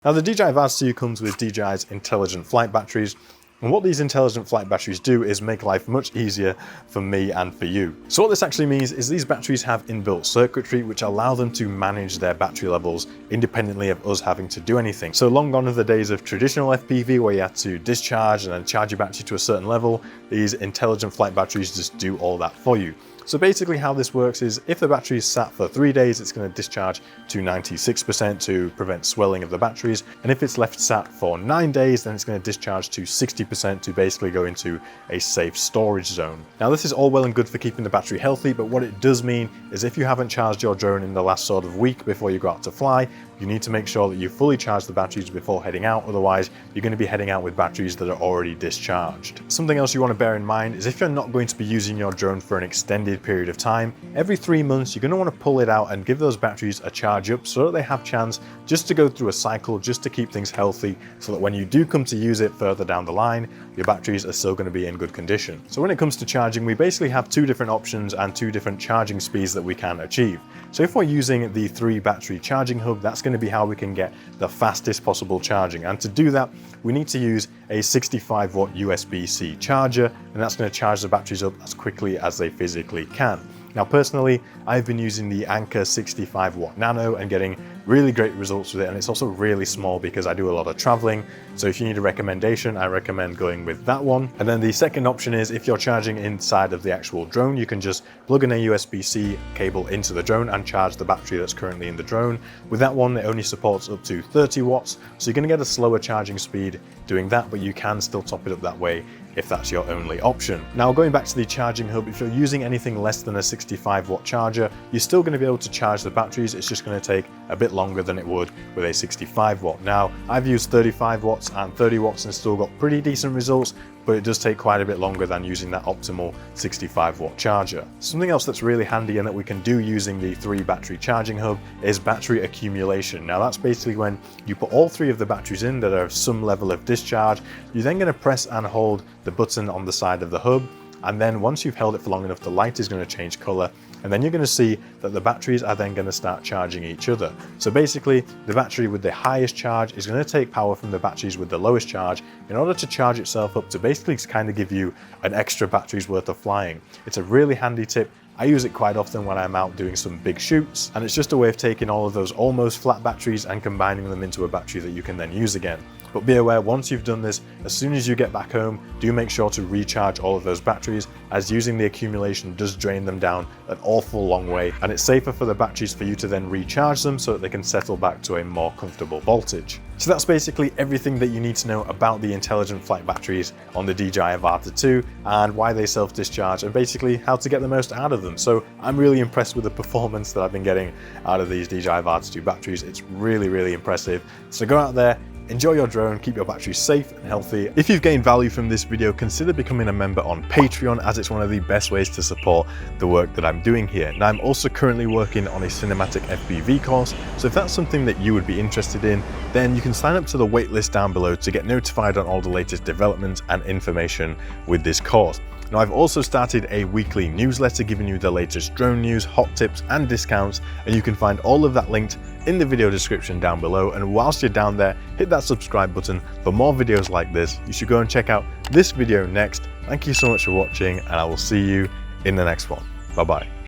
Now the DJI Avata 2 comes with DJI's intelligent flight batteries, and what these intelligent flight batteries do is make life much easier for me and for you. So what this actually means is these batteries have inbuilt circuitry which allow them to manage their battery levels independently of us having to do anything. So long gone are the days of traditional FPV where you had to discharge and then charge your battery to a certain level. These intelligent flight batteries just do all that for you. So basically how this works is if the battery is sat for 3 days, it's going to discharge to 96% to prevent swelling of the batteries. And if it's left sat for 9 days, then it's going to discharge to 60% to basically go into a safe storage zone. Now this is all well and good for keeping the battery healthy, but what it does mean is if you haven't charged your drone in the last sort of week before you go out to fly, you need to make sure that you fully charge the batteries before heading out, otherwise you're going to be heading out with batteries that are already discharged. Something else you want to bear in mind is if you're not going to be using your drone for an extended period of time, every 3 months you're going to want to pull it out and give those batteries a charge up so that they have chance just to go through a cycle, just to keep things healthy, so that when you do come to use it further down the line, your batteries are still going to be in good condition. So when it comes to charging, we basically have 2 different options and 2 different charging speeds that we can achieve. So if we're using the 3 battery charging hub, that's going to be how we can get the fastest possible charging. And to do that, we need to use a 65 watt USB-C charger, and that's going to charge the batteries up as quickly as they physically can. Now personally, I've been using the Anker 65 watt Nano and getting really great results with it, and it's also really small because I do a lot of traveling. So if you need a recommendation, I recommend going with that one. And then the second option is if you're charging inside of the actual drone, you can just plug in a USB-C cable into the drone and charge the battery that's currently in the drone. With that one, it only supports up to 30 watts, so you're going to get a slower charging speed doing that, but you can still top it up that way if that's your only option. Now going back to the charging hub, if you're using anything less than a 65 watt charger, you're still going to be able to charge the batteries. It's just going to take a bit longer than it would with a 65 watt. Now I've used 35 watts and 30 watts and still got pretty decent results, but it does take quite a bit longer than using that optimal 65 watt charger. Something else that's really handy and that we can do using the 3 battery charging hub is battery accumulation. Now that's basically when you put all 3 of the batteries in that are of some level of discharge, you're then going to press and hold the button on the side of the hub, and then once you've held it for long enough, the light is going to change color, and then you're going to see that the batteries are then going to start charging each other. So basically, the battery with the highest charge is going to take power from the batteries with the lowest charge in order to charge itself up to basically kind of give you an extra battery's worth of flying. It's a really handy tip. I use it quite often when I'm out doing some big shoots, and it's just a way of taking all of those almost flat batteries and combining them into a battery that you can then use again. But be aware, once you've done this, as soon as you get back home, do make sure to recharge all of those batteries, as using the accumulation does drain them down an awful long way, and it's safer for the batteries for you to then recharge them so that they can settle back to a more comfortable voltage. So that's basically everything that you need to know about the intelligent flight batteries on the DJI Avata 2 and why they self-discharge and basically how to get the most out of them. So I'm really impressed with the performance that I've been getting out of these DJI Avata 2 batteries. It's really impressive. So go out there, enjoy your drone, keep your batteries safe and healthy. If you've gained value from this video, consider becoming a member on Patreon, as it's one of the best ways to support the work that I'm doing here. Now I'm also currently working on a cinematic FPV course, so if that's something that you would be interested in, then you can sign up to the waitlist down below to get notified on all the latest developments and information with this course. Now I've also started a weekly newsletter giving you the latest drone news, hot tips and discounts, and you can find all of that linked in the video description down below. And whilst you're down there, hit that subscribe button for more videos like this. You should go and check out this video next. Thank you so much for watching, and I will see you in the next one. Bye bye.